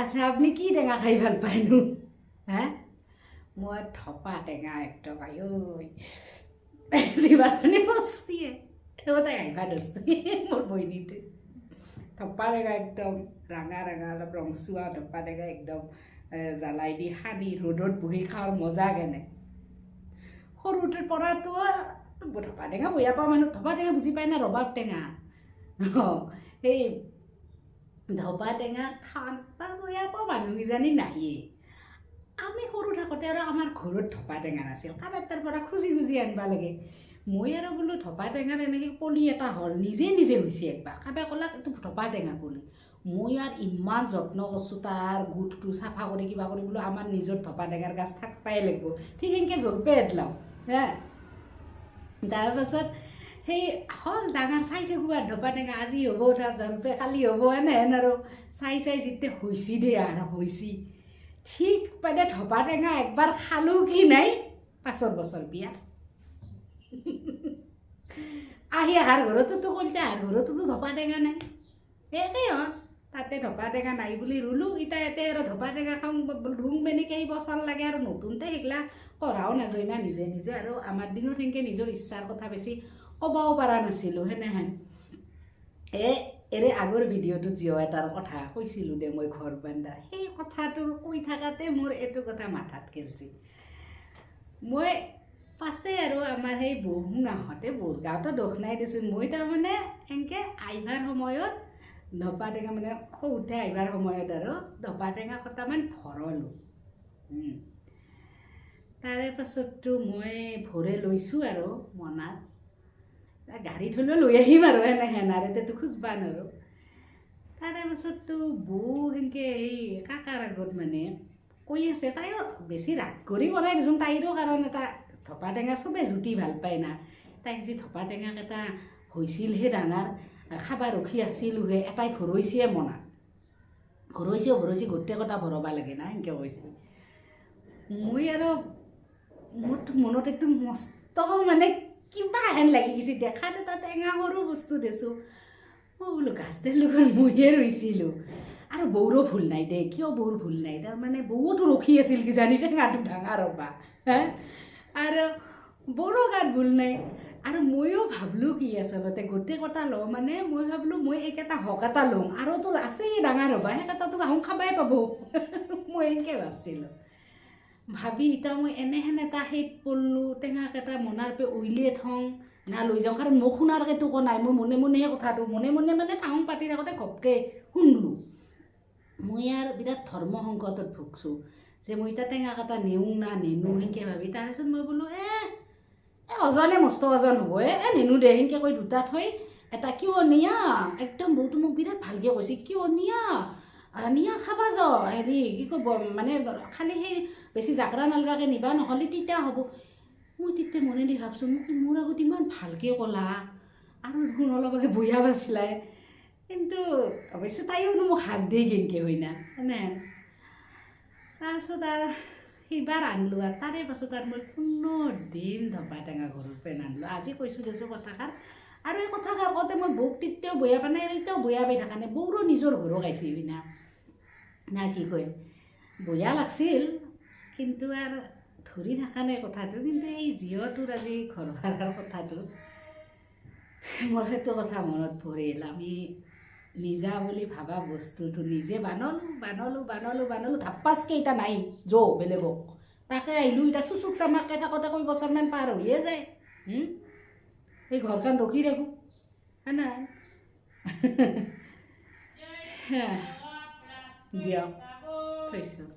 আচ্ছা আপনি কি টেঙা খাই ভাল পায়নো হ্যাঁ মই থপা টেঙা একদম আয়ো জিভাখনি বচিয়ে তাই আহিবা ধৰছি মোৰ বইনীটো থপা টেঙা একদম ৰাঙা ৰাঙা অলপ ৰংচুৱা থপা টেঙা একদম জ্বালাই দি সানি ৰ'দত বহি খাওঁ মজা কেনে সৰুতে পৰাটো থপা টেঙা বয়া পাওঁ মানুহ থপা টেঙা বুজি পায় না ৰবাব টেঙা সেই ধপা টেঙা খান বা বয়া পাওঁ মানুহকেইজনী নাহিয়ে আমি সৰু থাকোঁতে আৰু আমাৰ ঘৰত ধপা টেঙা নাছিল কাৰোবাৰ তাৰ পৰা খুজি খুজি আনিব লাগে মই আৰু বোলো ধপা টেঙাৰ এনেকৈ কলি এটা হ'ল নিজে নিজে হৈছে একবাৰ কাৰোবাৰ ক'লাক এইটো ধপা টেঙা কলি মই আৰু ইমান যত্ন কৰিছোঁ তাৰ গোটটো চাফা কৰি কিবা কৰি বোলো আমাৰ নিজৰ ধপা টেঙাৰ গাছ থাকবাই লাগিব ঠিক সেনেকৈ জলপে এদলাওঁ হা তাৰপাছত সেই হ'ল ডাঙৰ চাই থাকোঁ আৰু ধপা টেঙা আজি হ'ব তাৰ জলপে কালি হ'ব এনেহেন আৰু চাই চাই যেতিয়া হৈছি দেই আৰু হৈছি ঠিক মানে ধপা টেঙা একবাৰ খালোঁ কি নাই 5 বছৰ বিয়া আহি আহাৰ ঘৰতোতো কলিতে আহাৰ ঘৰতোতো ধপা টেঙা নাই একেই হ'ল তাতে ধপা টেঙা নাই বুলি ৰুলোঁ এতিয়া ইয়াতে আৰু ধপা টেঙা খাওঁ ৰুং মেনি কেইবছৰ লাগে আৰু নতুনতে সেইগিলা কৰাও নাযায় না নিজে নিজে আৰু আমাৰ দিনত সেনেকৈ নিজৰ ইচ্ছাৰ কথা বেছি ক'বও পৰা নাছিলোঁ সেনেহেন এৰে আগৰ ভিডিঅ'টোত জিঅ' এটাৰ কথা কৈছিলোঁ দে মই ঘৰ বান্ধাৰ সেই কথাটোৰ কৈ থাকাতে মোৰ এইটো কথা মাথাত খেলছি মই পাছে আৰু আমাৰ সেই বহুঙাহঁতে গাঁৱতো দুখ নাই দেচোন মই তাৰমানে এনেকৈ আহিবাৰ সময়ত ধপা টেঙা মানে সৰুতে আহিবাৰ সময়ত আৰু ধপা টেঙা কটামান ভৰলোঁ তাৰে পাছততো মই ভৰে লৈছোঁ আৰু মনাত গাড়ীত হ'লেও লৈ আহিম আৰু এনেহেন আৰু তেতো খোজবা নোৱাৰোঁ তাৰে পাছততো বৌ সেনেকৈ এই কাকাৰ আগত মানে কৈ আছে তাইও বেছি ৰাগ কৰি কৰাই দেচোন তাইৰো কাৰণ এটা ধপা টেঙা চবেই জুতি ভাল পায় না তাইক যি ধপা টেঙাকেইটা হৈছিলহে ডাঙৰ খাবা ৰখি আছিলোঁহে এটাই ভৰৈছিয়ে মনাত ভৰৈছি গোটেই কটা ভৰাব লাগে না সেনেকৈ কৈছে মই আৰু মোৰ মনত একদম মস্ত মানে কিবা হেন লাগি গৈছে দেখাত এটা টেঙা সৰু বস্তু দেছোঁ মই বোলো গাছডাল লগত ময়ে ৰৈছিলোঁ আৰু বৌৰো ভুল নাই দে কিয় বৌৰ ভুল নাই তাৰমানে বৌতো ৰখি আছিল কিজানি টেঙাটো ডাঙৰ হ'বা হে আৰু বৌৰো গাত ভুল নাই আৰু ময়ো ভাবলোঁ কি আচলতে গোটেই কটা লওঁ মানে মই ভাবলোঁ মই এইকেইটা হক এটা লওঁ আৰু তো আছেই ডাঙৰ হ'বা সেইকেইটাতো আহোঁ খাবাই পাব মই এনেকৈ ভাবছিলোঁ ভাবি এতিয়া মই এনেহেন এটা সেইত পৰলোঁ টেঙাকেইটা মনাৰ পে উইলিয়ে থওঁ না লৈ যাওঁ কাৰণ মোক শুনাৰকেতো কোৱা নাই মই মনে মনেহে কথাটো মনে মনে মানে তাহোঁ পাতি থাকোঁতে ঘপকৈ শুনলোঁ মই আৰু বিৰাট ধৰ্ম সংকটত ভুগছোঁ যে মই এতিয়া টেঙাকেইটা নেওঁ না নেনো সেনেকৈ ভাবি তাৰপিছত মই বোলো অজনে মস্ত ওজন হ'ব নেনো দে সেনেকৈ কৈ দুটা থৈ এটা কিয় নিয়া একদম বৌটো মোক বিৰাট ভালকৈ কৈছে কিয় নিয়া খাবা যাওঁ হেৰি কি ক'ব মানে খালি সেই বেছি জাকৰা নালগাকৈ নিবা নহ'লে তিতা হ'ব মই তেতিয়া মনে দি ভাবছোঁ মোক মোৰ আগত ইমান ভালকৈ ক'লা আৰু দেখোন অলপকে বঢ়িয়া বাচিলাই কিন্তু অৱশ্যে তাইওনো মোক হাক দিয়ে কেনেকৈ হয় না সেনেহেন তাৰপিছত আৰু সেইবাৰ আনিলোঁ আৰু তাৰে পাছত আৰু মই 15 দিন ধপা টেঙা ঘৰৰ পৰা নানিলোঁ আজি কৈছোঁ দেচোন কথাষাৰ আৰু এই কথাষাৰ কওঁতে মই বৌক তেতিয়াও বয়া পোৱা নাই আৰু এতিয়াও বয়া পাই থকা নাই বৌৰো নিজৰ ঘৰো গাইছে বিনা না কি কয় বয়া লাগছিল কিন্তু আৰু ধৰি থকা নাই কথাটো কিন্তু এই জিঅ'টোৰ আজি ঘৰ ভাড়াৰ কথাটো মোৰ সেইটো কথা মনত পৰিল আমি নিজা বুলি ভাবা বস্তুটো নিজে বানলোঁ ধাপ্পাচ কেইটা নাই বেলেগক তাকে আহিলোঁ এতিয়া চুচুক চামাককৈ থাকোঁতে কৈ বছৰমান পাৰ হৈয়ে যায় সেই ঘৰখন ৰখি থাকোঁ নাই দিয়ক থৈছোঁ